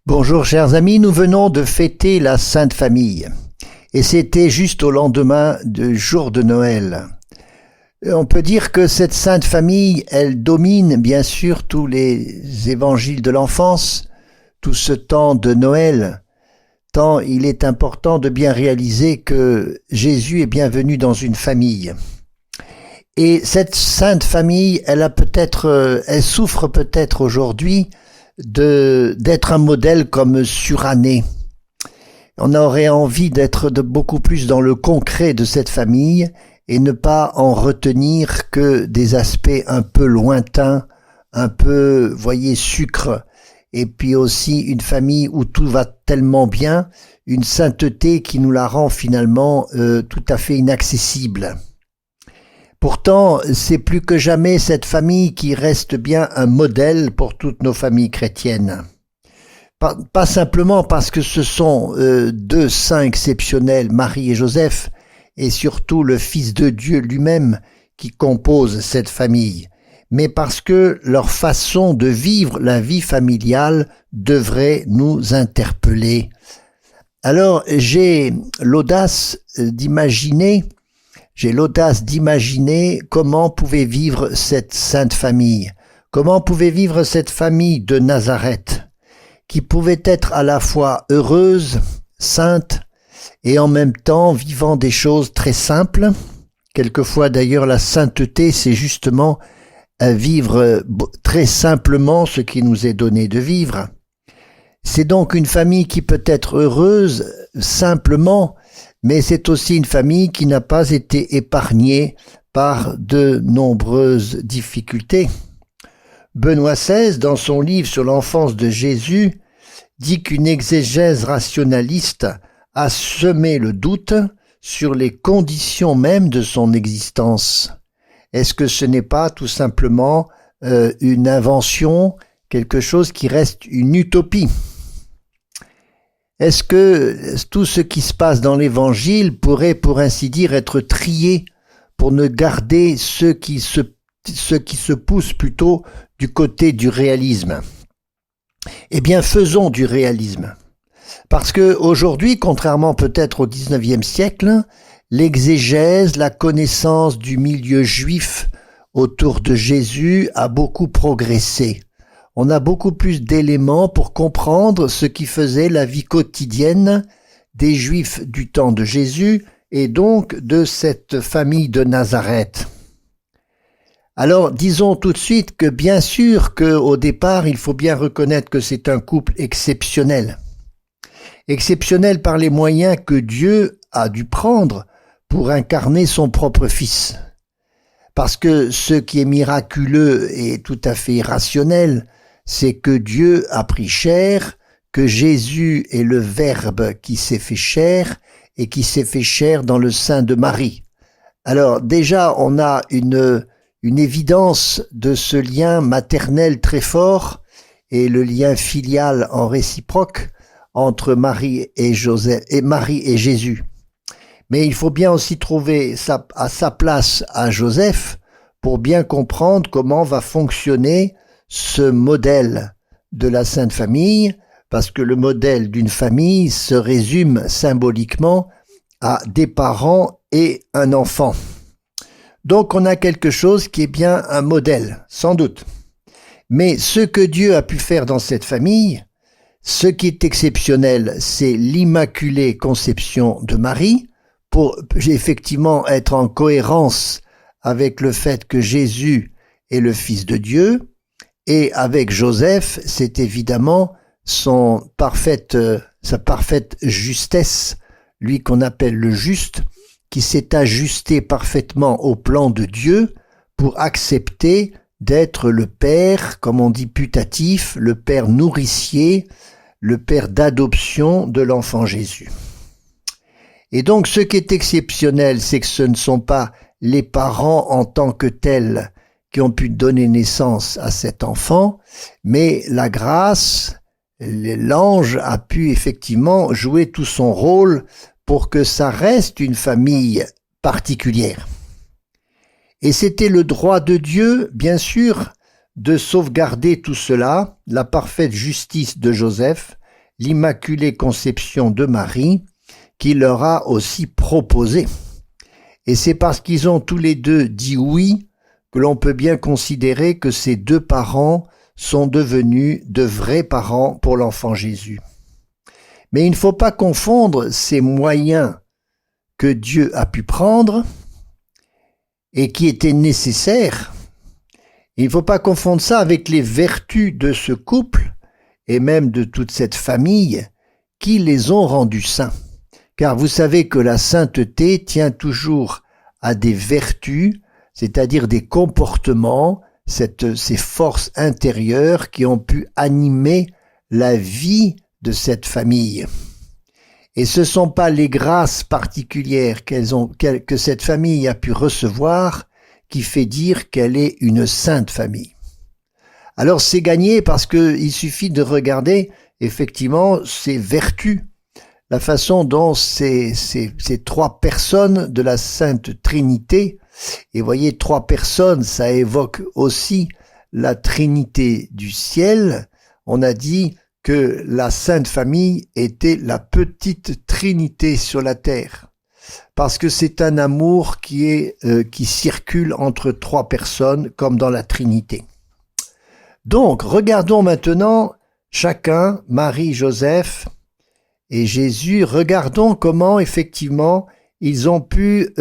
Bonjour chers amis, nous venons de fêter la Sainte Famille et c'était juste au lendemain du jour de Noël. On peut dire que cette Sainte Famille, elle domine bien sûr tous les évangiles de l'enfance, tout ce temps de Noël, tant il est important de bien réaliser que Jésus est bienvenu dans une famille. Et cette Sainte Famille, elle souffre peut-être aujourd'hui d'être un modèle comme suranné. On aurait envie d'être beaucoup plus dans le concret de cette famille et ne pas en retenir que des aspects un peu lointains, un peu, voyez, sucre, et puis aussi une famille où tout va tellement bien, une sainteté qui nous la rend finalement tout à fait inaccessible. Pourtant, c'est plus que jamais cette famille qui reste bien un modèle pour toutes nos familles chrétiennes. Pas simplement parce que ce sont deux saints exceptionnels, Marie et Joseph, et surtout le Fils de Dieu lui-même qui compose cette famille, mais parce que leur façon de vivre la vie familiale devrait nous interpeller. Alors j'ai l'audace d'imaginer comment pouvait vivre cette sainte famille, comment pouvait vivre cette famille de Nazareth, qui pouvait être à la fois heureuse, sainte, et en même temps vivant des choses très simples. Quelquefois d'ailleurs la sainteté, c'est justement vivre très simplement ce qui nous est donné de vivre. C'est donc une famille qui peut être heureuse simplement, mais c'est aussi une famille qui n'a pas été épargnée par de nombreuses difficultés. Benoît XVI, dans son livre sur l'enfance de Jésus, dit qu'une exégèse rationaliste a semé le doute sur les conditions même de son existence. Est-ce que ce n'est pas tout simplement une invention, quelque chose qui reste une utopie ? Est-ce que tout ce qui se passe dans l'Évangile pourrait, pour ainsi dire, être trié pour ne garder ceux qui se poussent plutôt du côté du réalisme ? Eh bien, faisons du réalisme. Parce que aujourd'hui, contrairement peut-être au XIXe siècle, l'exégèse, la connaissance du milieu juif autour de Jésus a beaucoup progressé. On a beaucoup plus d'éléments pour comprendre ce qui faisait la vie quotidienne des Juifs du temps de Jésus et donc de cette famille de Nazareth. Alors disons tout de suite que bien sûr qu'au départ il faut bien reconnaître que c'est un couple exceptionnel. Exceptionnel par les moyens que Dieu a dû prendre pour incarner son propre Fils. Parce que ce qui est miraculeux et tout à fait rationnel, c'est que Dieu a pris chair, que Jésus est le Verbe qui s'est fait chair et qui s'est fait chair dans le sein de Marie. Alors déjà, on a une évidence de ce lien maternel très fort et le lien filial en réciproque entre Marie et Jésus. Mais il faut bien aussi trouver à sa place à Joseph pour bien comprendre comment va fonctionner ce modèle de la Sainte Famille, parce que le modèle d'une famille se résume symboliquement à des parents et un enfant. Donc on a quelque chose qui est bien un modèle, sans doute. Mais ce que Dieu a pu faire dans cette famille, ce qui est exceptionnel, c'est l'Immaculée Conception de Marie, pour effectivement être en cohérence avec le fait que Jésus est le Fils de Dieu. Et avec Joseph, c'est évidemment sa parfaite justesse, lui qu'on appelle le juste, qui s'est ajusté parfaitement au plan de Dieu pour accepter d'être le père, comme on dit putatif, le père nourricier, le père d'adoption de l'enfant Jésus. Et donc ce qui est exceptionnel, c'est que ce ne sont pas les parents en tant que tels qui ont pu donner naissance à cet enfant, mais la grâce, l'ange a pu effectivement jouer tout son rôle pour que ça reste une famille particulière. Et c'était le droit de Dieu, bien sûr, de sauvegarder tout cela, la parfaite justice de Joseph, l'Immaculée Conception de Marie qu'il leur a aussi proposé. Et c'est parce qu'ils ont tous les deux dit oui que l'on peut bien considérer que ces deux parents sont devenus de vrais parents pour l'enfant Jésus. Mais il ne faut pas confondre ces moyens que Dieu a pu prendre et qui étaient nécessaires. Il ne faut pas confondre ça avec les vertus de ce couple et même de toute cette famille qui les ont rendus saints. Car vous savez que la sainteté tient toujours à des vertus, c'est-à-dire des comportements, ces forces intérieures qui ont pu animer la vie de cette famille. Et ce ne sont pas les grâces particulières que cette famille a pu recevoir qui fait dire qu'elle est une sainte famille. Alors c'est gagné parce qu'il suffit de regarder effectivement ces vertus, la façon dont ces trois personnes de la Sainte Trinité, et voyez, trois personnes, ça évoque aussi la Trinité du ciel. On a dit que la Sainte Famille était la petite Trinité sur la terre, parce que c'est un amour qui circule entre trois personnes comme dans la Trinité. Donc, regardons maintenant chacun, Marie, Joseph et Jésus, regardons comment effectivement ils ont pu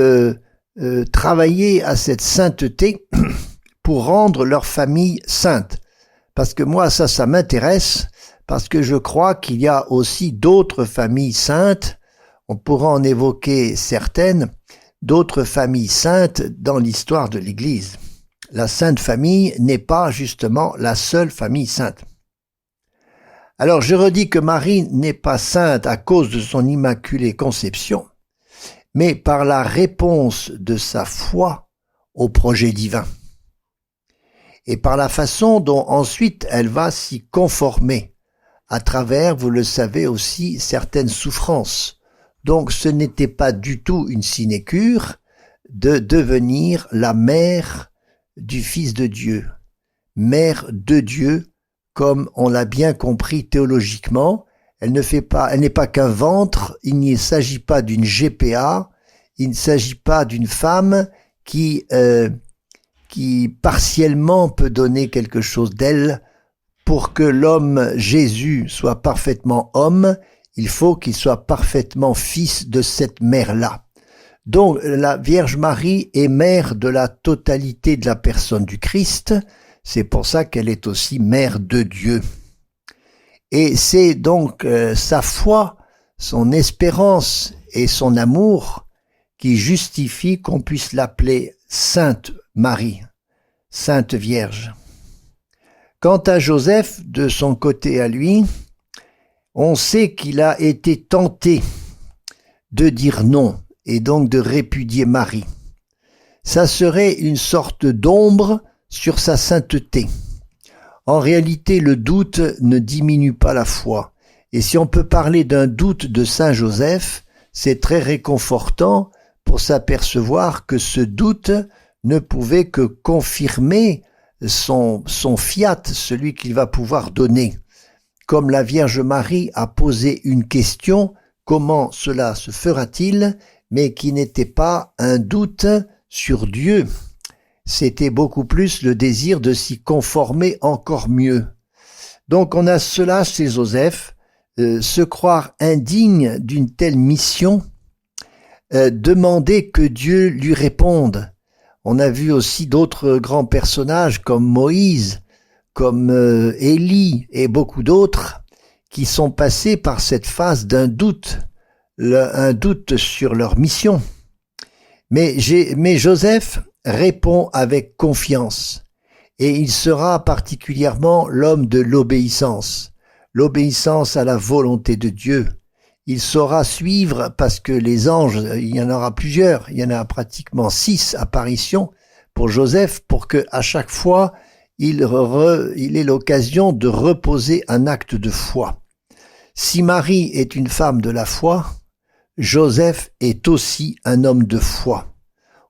travailler à cette sainteté pour rendre leur famille sainte. Parce que moi, ça m'intéresse, parce que je crois qu'il y a aussi d'autres familles saintes, on pourra en évoquer certaines, d'autres familles saintes dans l'histoire de l'Église. La Sainte Famille n'est pas justement la seule famille sainte. Alors je redis que Marie n'est pas sainte à cause de son immaculée conception, mais par la réponse de sa foi au projet divin, et par la façon dont ensuite elle va s'y conformer, à travers, vous le savez aussi, certaines souffrances. Donc ce n'était pas du tout une sinécure de devenir la mère du Fils de Dieu, mère de Dieu, comme on l'a bien compris théologiquement. Elle n'est pas qu'un ventre, il ne s'agit pas d'une GPA, il ne s'agit pas d'une femme qui partiellement peut donner quelque chose d'elle. Pour que l'homme Jésus soit parfaitement homme, il faut qu'il soit parfaitement fils de cette mère-là. Donc la Vierge Marie est mère de la totalité de la personne du Christ, c'est pour ça qu'elle est aussi mère de Dieu. Et c'est donc sa foi, son espérance et son amour qui justifient qu'on puisse l'appeler Sainte Marie, Sainte Vierge. Quant à Joseph, de son côté à lui, on sait qu'il a été tenté de dire non et donc de répudier Marie. Ça serait une sorte d'ombre sur sa sainteté. En réalité, le doute ne diminue pas la foi. Et si on peut parler d'un doute de Saint Joseph, c'est très réconfortant pour s'apercevoir que ce doute ne pouvait que confirmer son fiat, celui qu'il va pouvoir donner. Comme la Vierge Marie a posé une question, comment cela se fera-t-il, mais qui n'était pas un doute sur Dieu. C'était beaucoup plus le désir de s'y conformer encore mieux. Donc on a cela chez Joseph, se croire indigne d'une telle mission, demander que Dieu lui réponde. On a vu aussi d'autres grands personnages comme Moïse, comme Élie et beaucoup d'autres qui sont passés par cette phase d'un doute, un doute sur leur mission. Mais Joseph répond avec confiance et il sera particulièrement l'homme de l'obéissance à la volonté de Dieu. Il saura suivre parce que les anges, il y en aura plusieurs, il y en a pratiquement 6 apparitions pour Joseph pour que à chaque fois il ait l'occasion de reposer un acte de foi. Si Marie est une femme de la foi, Joseph est aussi un homme de foi.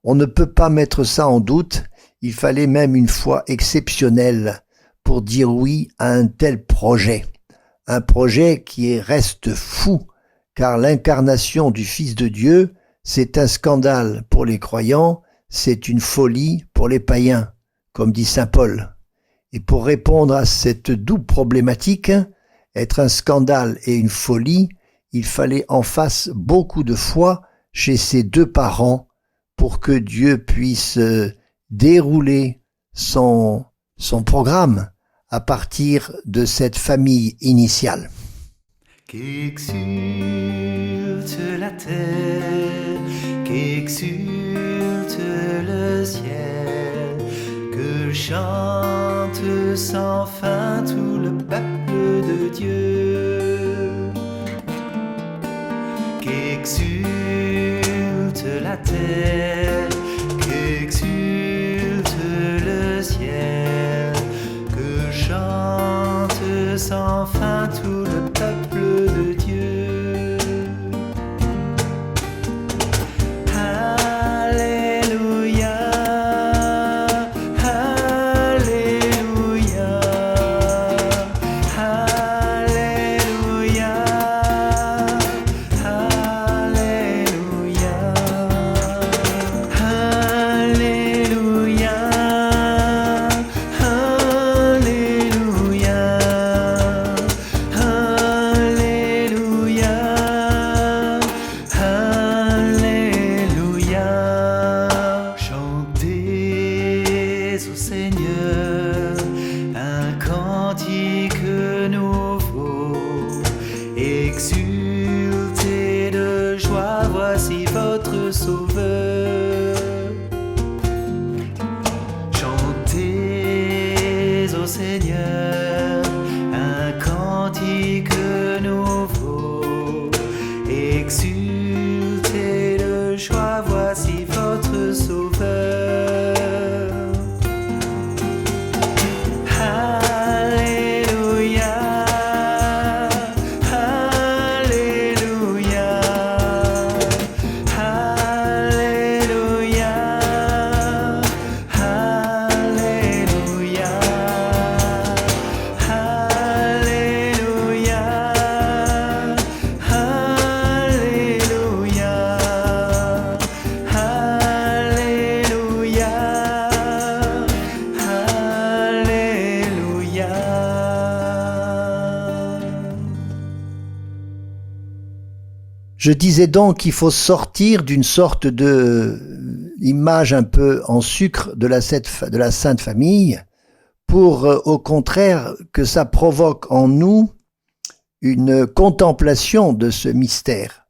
On ne peut pas mettre ça en doute, il fallait même une foi exceptionnelle pour dire oui à un tel projet. un projet qui reste fou, car l'incarnation du Fils de Dieu, c'est un scandale pour les croyants, c'est une folie pour les païens, comme dit saint Paul. Et pour répondre à cette double problématique, être un scandale et une folie, il fallait en face beaucoup de foi chez ces deux parents pour que Dieu puisse dérouler son programme à partir de cette famille initiale. Qu'exulte la terre, qu'exulte le ciel, que chante sans fin tout le peuple de Dieu. Qu'exulte la terre, qu'exulte le ciel, que chante sans fin tout le peuple de Dieu. Alléluia, Alléluia, Alléluia, Alléluia, Alléluia, Alléluia, Alléluia. Chantez au Seigneur un cantique nouveau, exultez de joie, voici votre Sauveur. Chantez au Seigneur un cantique nouveau, exultez de joie, voici votre Sauveur. Alléluia, Alléluia, Alléluia, Alléluia, Alléluia, Alléluia, Alléluia, Alléluia. Je disais donc qu'il faut sortir d'une sorte de image un peu en sucre de la Sainte Famille pour au contraire que ça provoque en nous une contemplation de ce mystère,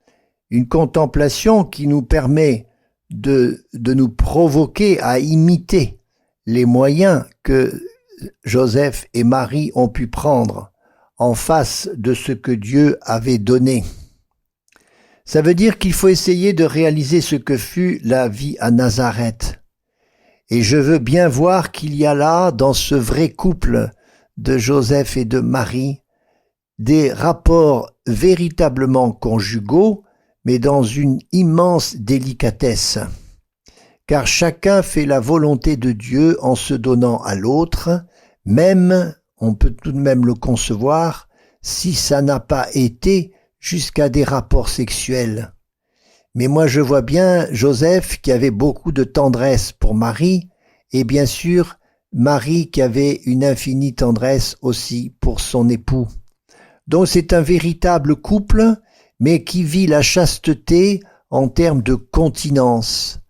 une contemplation qui nous permet de nous provoquer à imiter les moyens que Joseph et Marie ont pu prendre en face de ce que Dieu avait donné. Ça veut dire qu'il faut essayer de réaliser ce que fut la vie à Nazareth. Et je veux bien voir qu'il y a là, dans ce vrai couple de Joseph et de Marie, des rapports véritablement conjugaux, mais dans une immense délicatesse. Car chacun fait la volonté de Dieu en se donnant à l'autre, même, on peut tout de même le concevoir, si ça n'a pas été jusqu'à des rapports sexuels. Mais moi je vois bien Joseph qui avait beaucoup de tendresse pour Marie, et bien sûr Marie qui avait une infinie tendresse aussi pour son époux. Donc c'est un véritable couple, mais qui vit la chasteté en termes de continence,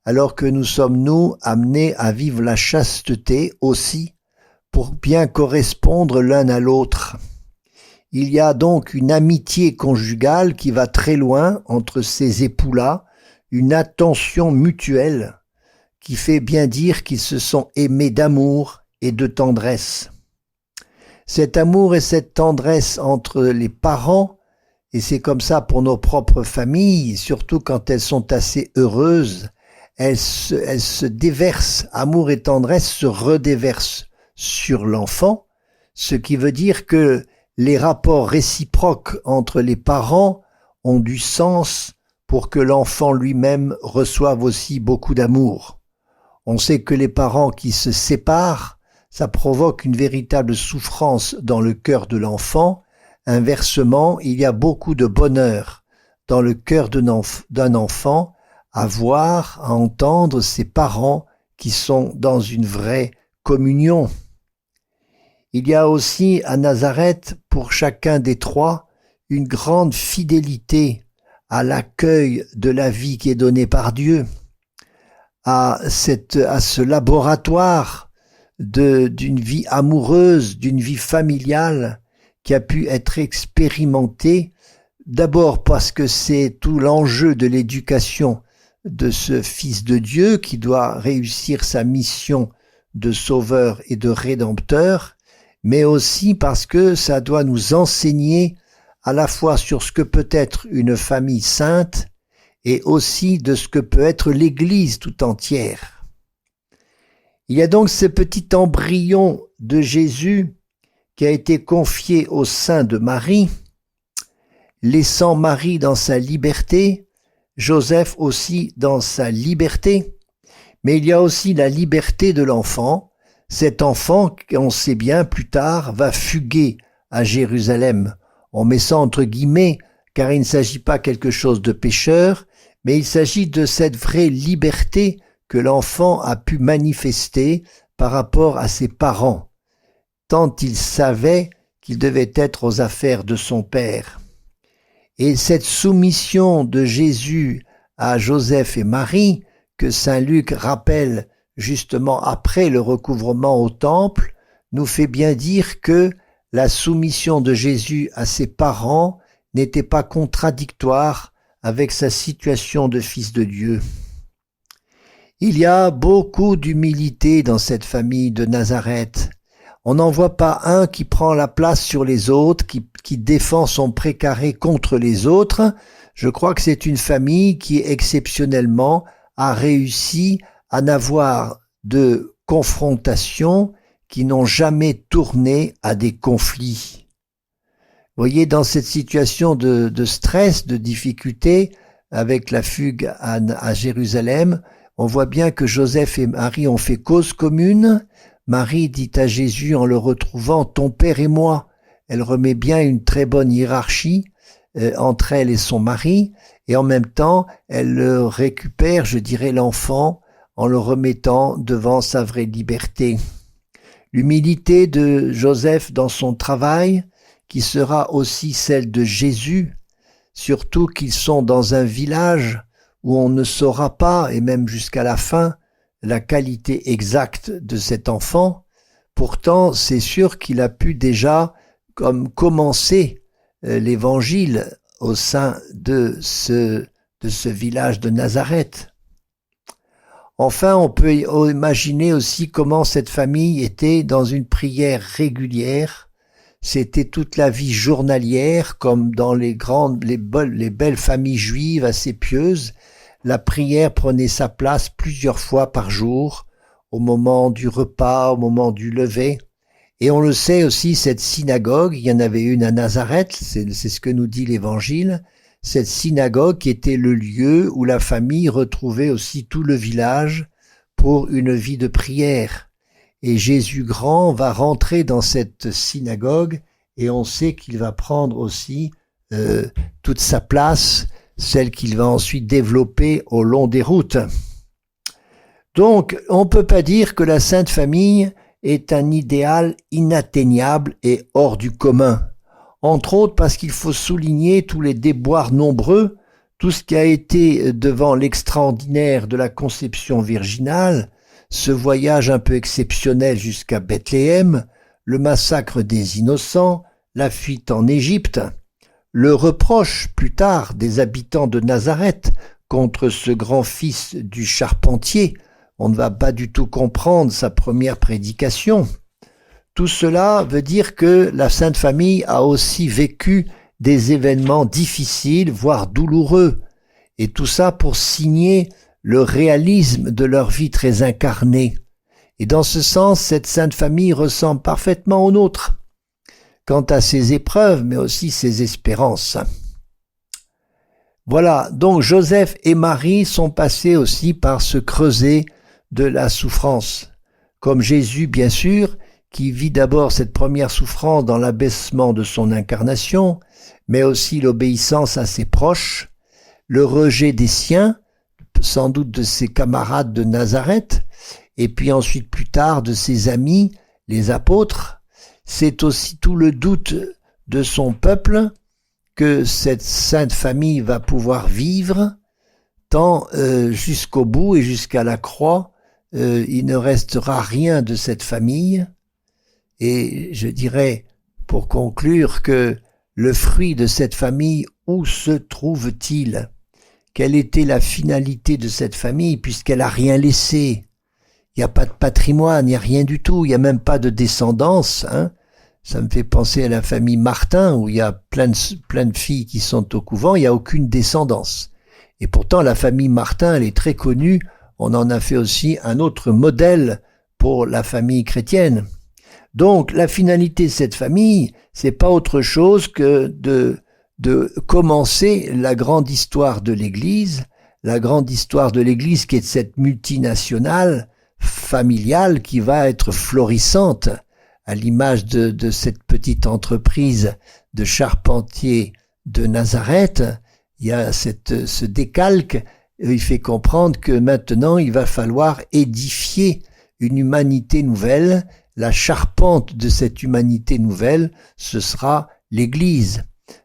alors que nous sommes, nous, amenés à vivre la chasteté aussi, pour bien correspondre l'un à l'autre. Il y a donc une amitié conjugale qui va très loin entre ces époux-là, une attention mutuelle qui fait bien dire qu'ils se sont aimés d'amour et de tendresse. Cet amour et cette tendresse entre les parents, et c'est comme ça pour nos propres familles, surtout quand elles sont assez heureuses, elles se déversent, amour et tendresse se redéversent sur l'enfant, ce qui veut dire que les rapports réciproques entre les parents ont du sens pour que l'enfant lui-même reçoive aussi beaucoup d'amour. On sait que les parents qui se séparent, ça provoque une véritable souffrance dans le cœur de l'enfant, Inversement, il y a beaucoup de bonheur dans le cœur d'un enfant à voir, à entendre ses parents qui sont dans une vraie communion. Il y a aussi à Nazareth, pour chacun des trois, une grande fidélité à l'accueil de la vie qui est donnée par Dieu, à ce laboratoire d'une vie amoureuse, d'une vie familiale qui a pu être expérimentée, d'abord parce que c'est tout l'enjeu de l'éducation de ce Fils de Dieu qui doit réussir sa mission de sauveur et de rédempteur, mais aussi parce que ça doit nous enseigner à la fois sur ce que peut être une famille sainte et aussi de ce que peut être l'Église tout entière. Il y a donc ce petit embryon de Jésus qui a été confié au sein de Marie, laissant Marie dans sa liberté, Joseph aussi dans sa liberté, mais il y a aussi la liberté de l'enfant. Cet enfant, on sait bien plus tard, va fuguer à Jérusalem. On met ça entre guillemets, car il ne s'agit pas quelque chose de pécheur, mais il s'agit de cette vraie liberté que l'enfant a pu manifester par rapport à ses parents, tant il savait qu'il devait être aux affaires de son père. Et cette soumission de Jésus à Joseph et Marie, que saint Luc rappelle justement après le recouvrement au temple, nous fait bien dire que la soumission de Jésus à ses parents n'était pas contradictoire avec sa situation de fils de Dieu. Il y a beaucoup d'humilité dans cette famille de Nazareth. On n'en voit pas un qui prend la place sur les autres, qui défend son précaré contre les autres. Je crois que c'est une famille qui exceptionnellement a réussi à n'avoir de confrontations qui n'ont jamais tourné à des conflits. Vous voyez, dans cette situation de stress, de difficulté, avec la fugue à Jérusalem, on voit bien que Joseph et Marie ont fait cause commune. Marie dit à Jésus en le retrouvant « Ton père et moi ». Elle remet bien une très bonne hiérarchie entre elle et son mari, et en même temps, elle le récupère, je dirais, l'enfant, en le remettant devant sa vraie liberté. L'humilité de Joseph dans son travail, qui sera aussi celle de Jésus, surtout qu'ils sont dans un village où on ne saura pas, et même jusqu'à la fin, la qualité exacte de cet enfant. Pourtant, c'est sûr qu'il a pu déjà commencer l'évangile au sein de ce village de Nazareth. Enfin, on peut imaginer aussi comment cette famille était dans une prière régulière. C'était toute la vie journalière, comme dans les belles familles juives assez pieuses. La prière prenait sa place plusieurs fois par jour, au moment du repas, au moment du lever. Et on le sait aussi, cette synagogue, il y en avait une à Nazareth, c'est ce que nous dit l'Évangile, cette synagogue qui était le lieu où la famille retrouvait aussi tout le village pour une vie de prière. Et Jésus grand va rentrer dans cette synagogue et on sait qu'il va prendre aussi toute sa place, celle qu'il va ensuite développer au long des routes. Donc, on ne peut pas dire que la Sainte Famille est un idéal inatteignable et hors du commun. Entre autres parce qu'il faut souligner tous les déboires nombreux, tout ce qui a été devant l'extraordinaire de la conception virginale, ce voyage un peu exceptionnel jusqu'à Bethléem, le massacre des innocents, la fuite en Égypte, le reproche plus tard des habitants de Nazareth contre ce grand fils du charpentier. On ne va pas du tout comprendre sa première prédication. Tout cela veut dire que la Sainte Famille a aussi vécu des événements difficiles, voire douloureux, et tout ça pour signer le réalisme de leur vie très incarnée. Et dans ce sens, cette Sainte Famille ressemble parfaitement aux nôtres, quant à ses épreuves, mais aussi ses espérances. Voilà, donc Joseph et Marie sont passés aussi par ce creuset de la souffrance, comme Jésus bien sûr, qui vit d'abord cette première souffrance dans l'abaissement de son incarnation, mais aussi l'obéissance à ses proches, le rejet des siens, sans doute de ses camarades de Nazareth, et puis ensuite plus tard de ses amis, les apôtres. C'est aussi tout le doute de son peuple que cette sainte famille va pouvoir vivre, tant jusqu'au bout et jusqu'à la croix, il ne restera rien de cette famille. Et je dirais, pour conclure, que le fruit de cette famille, où se trouve-t-il? Quelle était la finalité de cette famille, puisqu'elle n'a rien laissé? Il n'y a pas de patrimoine, il n'y a rien du tout, il n'y a même pas de descendance. Ça me fait penser à la famille Martin, où il y a plein de filles qui sont au couvent, il n'y a aucune descendance. Et pourtant, la famille Martin, elle est très connue, on en a fait aussi un autre modèle pour la famille chrétienne. Donc, la finalité de cette famille, c'est pas autre chose que de commencer la grande histoire de l'Église, qui est cette multinationale familiale qui va être florissante, à l'image de cette petite entreprise de charpentier de Nazareth. Il y a ce décalque, il fait comprendre que maintenant il va falloir édifier une humanité nouvelle. La charpente de cette humanité nouvelle, ce sera l'Église.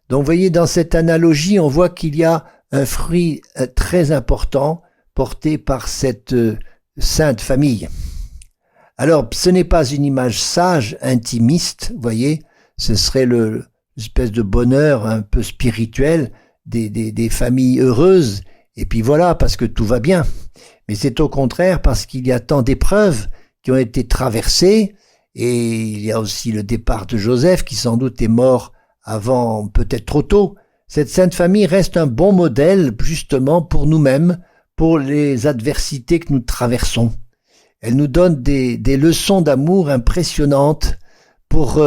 Donc vous voyez, dans cette analogie, on voit qu'il y a un fruit très important porté par cette sainte famille. Alors, ce n'est pas une image sage, intimiste, vous voyez, ce serait l'espèce de bonheur un peu spirituel des familles heureuses, et puis voilà, parce que tout va bien. Mais c'est au contraire parce qu'il y a tant d'épreuves qui ont été traversées, et il y a aussi le départ de Joseph, qui sans doute est mort avant, peut-être trop tôt. Cette sainte famille reste un bon modèle, justement, pour nous-mêmes, pour les adversités que nous traversons. Elle nous donne des leçons d'amour impressionnantes pour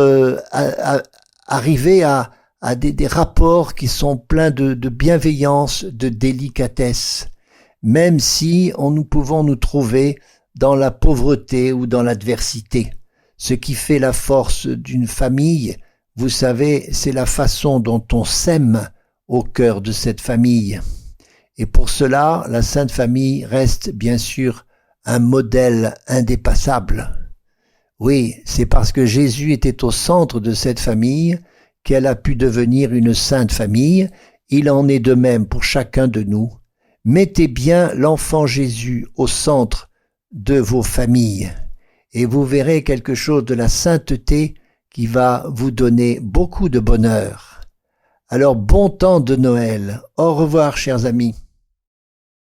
arriver à des rapports qui sont pleins de bienveillance, de délicatesse, même si nous pouvons nous trouver dans la pauvreté ou dans l'adversité. Ce qui fait la force d'une famille, vous savez, c'est la façon dont on s'aime au cœur de cette famille. Et pour cela, la Sainte Famille reste bien sûr un modèle indépassable. Oui, c'est parce que Jésus était au centre de cette famille qu'elle a pu devenir une sainte famille. Il en est de même pour chacun de nous. Mettez bien l'enfant Jésus au centre de vos familles et vous verrez quelque chose de la sainteté qui va vous donner beaucoup de bonheur. Alors bon temps de Noël. Au revoir, chers amis.